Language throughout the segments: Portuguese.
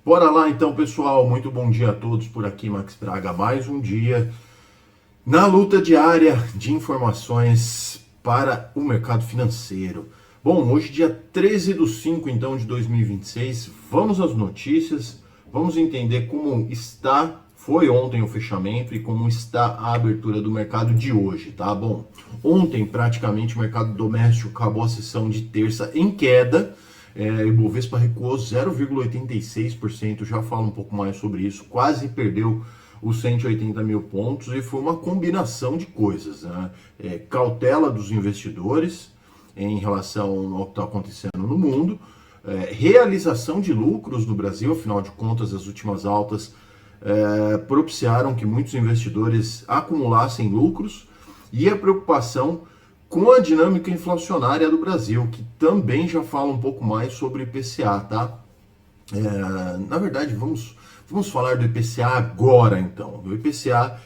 Bora lá então, pessoal. Muito bom dia a todos por aqui, Max Braga. Mais um dia na luta diária de informações para o mercado financeiro. Bom, hoje dia 13 de 5 então de 2026, vamos às notícias, vamos entender como foi ontem o fechamento e como está a abertura do mercado de hoje, tá? Bom, ontem praticamente o mercado doméstico acabou a sessão de terça em queda. O Ibovespa recuou 0,86%, já falo um pouco mais sobre isso, quase perdeu os 180 mil pontos e foi uma combinação de coisas, né? Cautela dos investidores em relação ao que está acontecendo no mundo, realização de lucros no Brasil, afinal de contas as últimas altas propiciaram que muitos investidores acumulassem lucros, e a preocupação com a dinâmica inflacionária do Brasil, que também já fala um pouco mais sobre IPCA, tá? Na verdade, vamos falar do IPCA agora, então. O IPCA,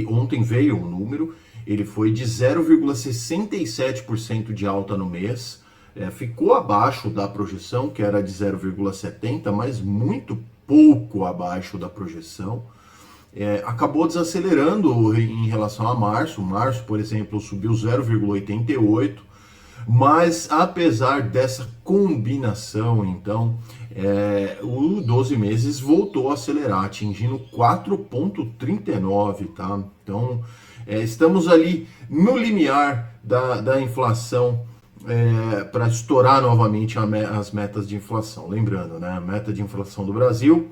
ontem veio um número, ele foi de 0,67% de alta no mês, ficou abaixo da projeção, que era de 0,70%, mas muito pouco abaixo da projeção. Acabou desacelerando em relação a março. Março, por exemplo, subiu 0,88%, mas apesar dessa combinação, então, o 12 meses voltou a acelerar, atingindo 4,39%, tá? Então, estamos ali no limiar da inflação para estourar novamente as metas de inflação. Lembrando, né, a meta de inflação do Brasil,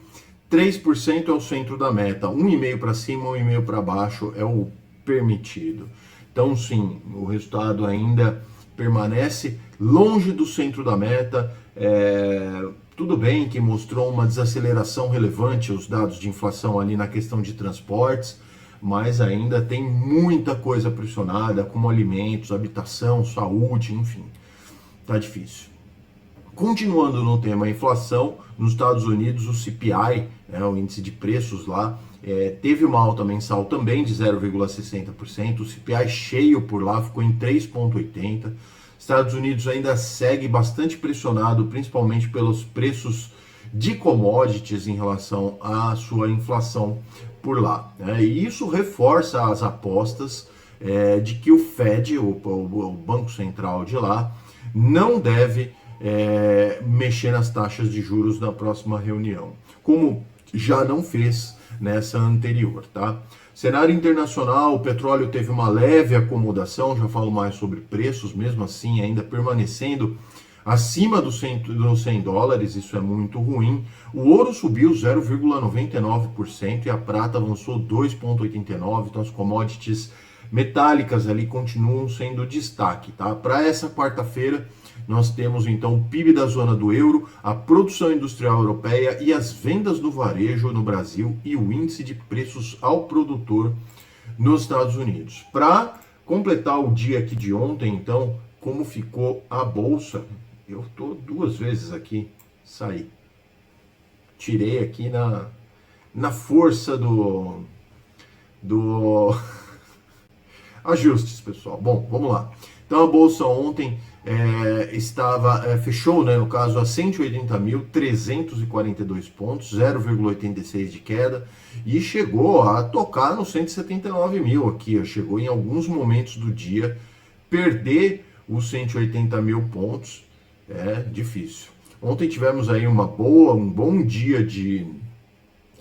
3% é o centro da meta, 1,5% para cima, 1,5% para baixo é o permitido. Então, sim, o resultado ainda permanece longe do centro da meta. Tudo bem que mostrou uma desaceleração relevante os dados de inflação ali na questão de transportes, mas ainda tem muita coisa pressionada, como alimentos, habitação, saúde, enfim, tá difícil. Continuando no tema inflação, nos Estados Unidos o CPI, o índice de preços lá, teve uma alta mensal também de 0,60%, o CPI cheio por lá ficou em 3,80%. Estados Unidos ainda segue bastante pressionado, principalmente pelos preços de commodities em relação à sua inflação por lá, né? E isso reforça as apostas de que o Fed, o Banco Central de lá, não deve mexer nas taxas de juros na próxima reunião, como já não fez nessa anterior, tá? Cenário internacional, o petróleo teve uma leve acomodação, já falo mais sobre preços, mesmo assim ainda permanecendo acima dos 100 dólares, isso é muito ruim. O ouro subiu 0,99% e a prata avançou 2,89%, então as commodities metálicas ali continuam sendo destaque, tá? Para essa quarta-feira, nós temos então o PIB da zona do euro, a produção industrial europeia e as vendas do varejo no Brasil e o índice de preços ao produtor nos Estados Unidos. Para completar o dia aqui de ontem, então, como ficou a bolsa, eu tô duas vezes aqui, saí. Tirei aqui na força do ajustes, pessoal. Bom, vamos lá. Então a bolsa ontem fechou, né, no caso, a 180.342 pontos, 0,86 de queda, e chegou a tocar nos 179 mil aqui, chegou em alguns momentos do dia, perder os 180 mil pontos é difícil. Ontem tivemos aí um bom dia de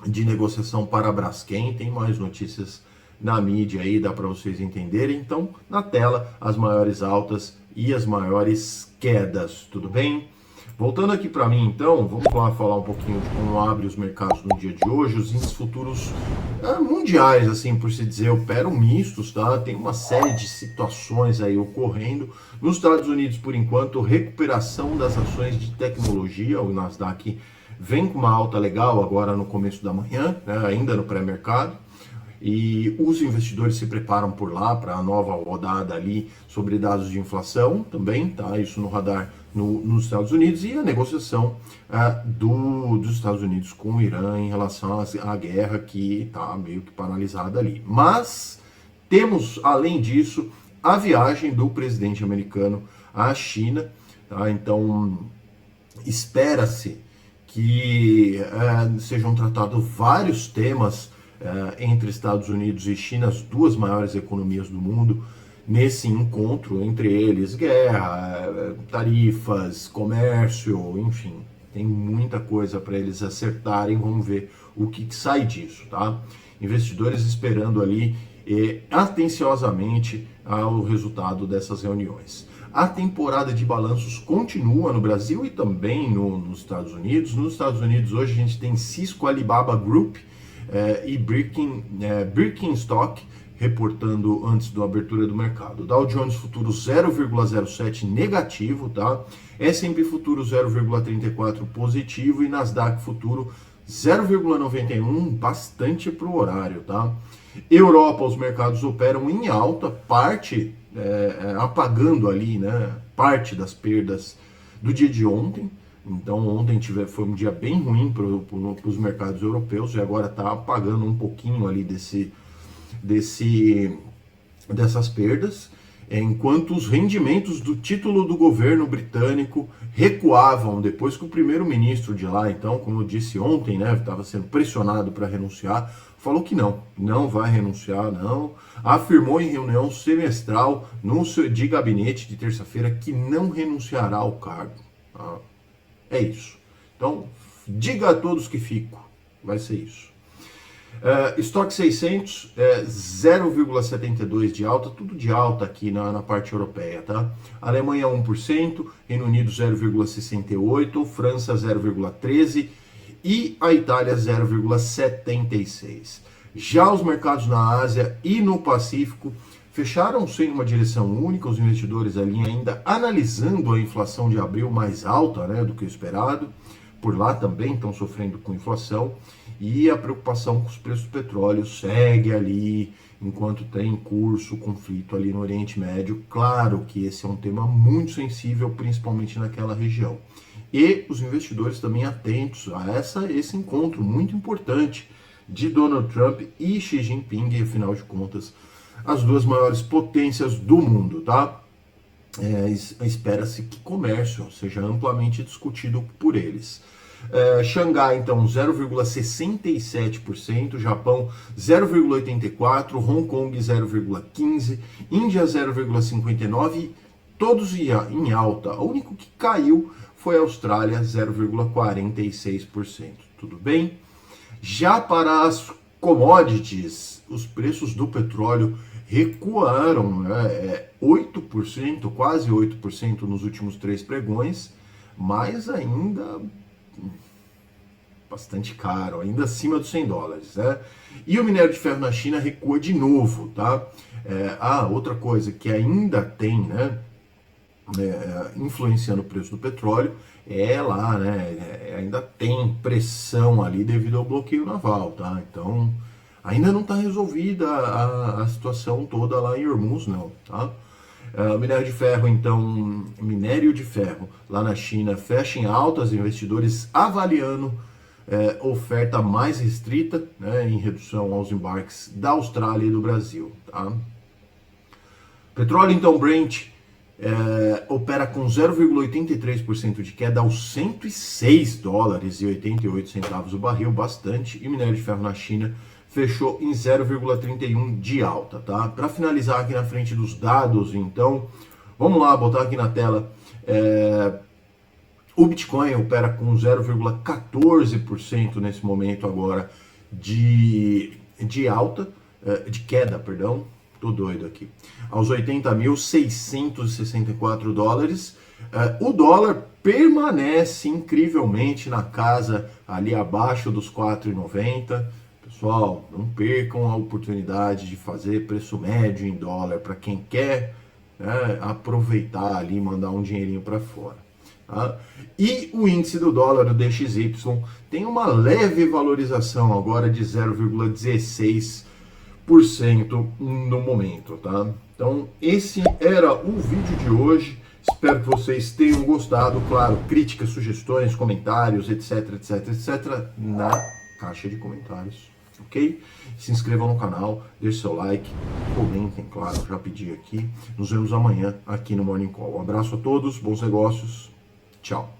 negociação para a Braskem, tem mais notícias na mídia aí, dá para vocês entenderem. Então, na tela, as maiores altas e as maiores quedas, tudo bem? Voltando aqui para mim, então, vamos lá falar um pouquinho de como abre os mercados no dia de hoje. Os índices futuros mundiais, assim por se dizer, operam mistos, tá? Tem uma série de situações aí ocorrendo. Nos Estados Unidos, por enquanto, recuperação das ações de tecnologia, o Nasdaq vem com uma alta legal agora no começo da manhã, né, ainda no pré-mercado. E os investidores se preparam por lá para a nova rodada ali sobre dados de inflação também, tá? Isso no radar nos Estados Unidos, e a negociação dos Estados Unidos com o Irã em relação à guerra que está meio que paralisada ali. Mas temos, além disso, a viagem do presidente americano à China, tá? Então espera-se que sejam tratados vários temas entre Estados Unidos e China, as duas maiores economias do mundo, nesse encontro, entre eles guerra, tarifas, comércio, enfim, tem muita coisa para eles acertarem. Vamos ver o que sai disso, tá? Investidores esperando ali atenciosamente o resultado dessas reuniões. A temporada de balanços continua no Brasil e também nos Estados Unidos. Nos Estados Unidos hoje a gente tem Cisco, Alibaba Group e Birkenstock reportando antes da abertura do mercado. Dow Jones Futuro 0,07 negativo, tá? S&P Futuro 0,34 positivo e Nasdaq Futuro 0,91, bastante para o horário, tá? Europa, os mercados operam em alta, parte apagando ali, né, parte das perdas do dia de ontem. Então ontem foi um dia bem ruim para os mercados europeus e agora está apagando um pouquinho ali dessas perdas, enquanto os rendimentos do título do governo britânico recuavam depois que o primeiro-ministro de lá, então, como eu disse ontem, né, estava sendo pressionado para renunciar, falou que não vai renunciar, não, afirmou em reunião semestral de gabinete de terça-feira que não renunciará ao cargo. É isso. Então, diga a todos que fico, vai ser isso. Estoque 600, 0,72 de alta, tudo de alta aqui na parte europeia, tá? Alemanha 1%, Reino Unido 0,68%, França 0,13% e a Itália 0,76%. Já os mercados na Ásia e no Pacífico fecharam sem uma direção única, os investidores ali ainda analisando a inflação de abril mais alta, né, do que o esperado. Por lá também estão sofrendo com inflação e a preocupação com os preços do petróleo segue ali, enquanto tem em curso o conflito ali no Oriente Médio. Claro que esse é um tema muito sensível, principalmente naquela região. E os investidores também atentos a esse encontro muito importante de Donald Trump e Xi Jinping, afinal de contas, as duas maiores potências do mundo, tá? Espera-se que comércio seja amplamente discutido por eles. Xangai, então, 0,67%, Japão 0,84%, Hong Kong 0,15%, Índia 0,59%, todos em alta. O único que caiu foi a Austrália, 0,46%. Tudo bem? Já para as commodities, os preços do petróleo recuaram, né? 8%, quase 8% nos últimos 3 pregões, mas ainda bastante caro, ainda acima dos $100, né? E o minério de ferro na China recua de novo, tá? Outra coisa que ainda tem, né, influenciando o preço do petróleo lá, né, ainda tem pressão ali devido ao bloqueio naval, tá? Então, ainda não está resolvida a situação toda lá em Hormuz, não, tá? Minério de ferro, então, minério de ferro lá na China fecha em altas, investidores avaliando oferta mais restrita, né, em redução aos embarques da Austrália e do Brasil, tá? Petróleo, então, Brent opera com 0,83% de queda aos $106,88 o barril, bastante, e minério de ferro na China fechou em 0,31 de alta, tá? Para finalizar aqui na frente dos dados, então, vamos lá, botar aqui na tela, o Bitcoin opera com 0,14% nesse momento agora de alta, de queda, perdão, tô doido aqui, aos $80.664. O dólar permanece incrivelmente na casa ali abaixo dos R$4,90. Pessoal, não percam a oportunidade de fazer preço médio em dólar para quem quer, né, aproveitar ali, mandar um dinheirinho para fora. Tá? E o índice do dólar, o DXY, tem uma leve valorização agora de 0,16% no momento, tá? Então, esse era o vídeo de hoje. Espero que vocês tenham gostado. Claro, críticas, sugestões, comentários, etc, etc, etc, na caixa de comentários, ok? Se inscrevam no canal, deixe seu like, comentem, claro, já pedi aqui. Nos vemos amanhã aqui no Morning Call. Um abraço a todos, bons negócios, tchau.